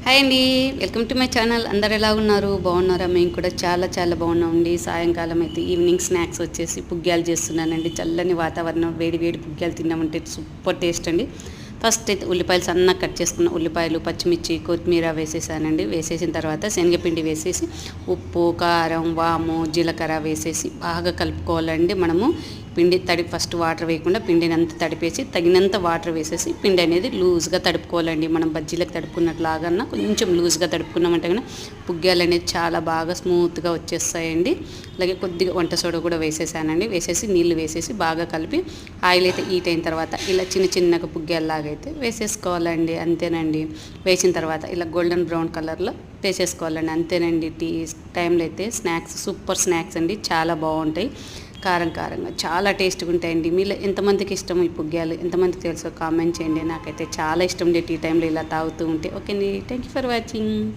Hi అండి, welcome to my channel. అందరు ఎలా ఉన్నారు? బాగున్నారా? మేము కూడా చాలా చాలా బాగున్నామండి. సాయంకాలం అయితే ఈవినింగ్ స్నాక్స్ వచ్చేసి పుగ్గ్యాలు చేస్తున్నానండి. చల్లని వాతావరణం, వేడి వేడి పుగ్గ్యాలు తిన్నామంటే సూపర్ టేస్ట్ అండి. ఫస్ట్ అయితే ఉల్లిపాయలు సన్నగా కట్ చేసుకున్న ఉల్లిపాయలు, పచ్చిమిర్చి, కొత్తిమీర వేసేసానండి. వేసేసిన తర్వాత శనగపిండి వేసేసి ఉప్పు, కారం, వాము, జీలకర్ర వేసేసి బాగా కలుపుకోవాలండి. మనము పిండి ఫస్ట్ వాటర్ వేయకుండా పిండిని అంతా తడిపేసి తగినంత వాటర్ వేసేసి పిండి అనేది లూజ్గా తడుపుకోవాలండి. మనం బజ్జీలకు తడుపుకున్నట్లాగా కొంచెం లూజ్గా తడుపుకున్నామంటే కానీ పుగ్గ్యాలు అనేది చాలా బాగా స్మూత్గా వచ్చేస్తాయండి. అలాగే కొద్దిగా వంట సోడా కూడా వేసేసానండి. వేసేసి నీళ్లు వేసేసి బాగా కలిపి ఆయిల్ అయితే హీట్ అయిన తర్వాత ఇలా చిన్న చిన్నగా పుగ్గ్యాలలాగా అయితే వేసేసుకోవాలండి. అంతేనండి. వేసిన తర్వాత ఇలా గోల్డెన్ బ్రౌన్ కలర్లో వేసేసుకోవాలండి. అంతేనండి. టీ టైంలో అయితే స్నాక్స్ సూపర్ స్నాక్స్ అండి, చాలా బాగుంటాయి. కారం కారంగా చాలా టేస్ట్గా ఉంటాయండి. మీలో ఎంతమందికి ఇష్టం ఈ పుగ్గ్యాలు, ఎంతమందికి తెలుసో కామెంట్ చేయండి. నాకైతే చాలా ఇష్టం టీ టైంలో ఇలా తాగుతూ ఉంటే. ఓకే అండి, థ్యాంక్ యూ ఫర్ వాచింగ్.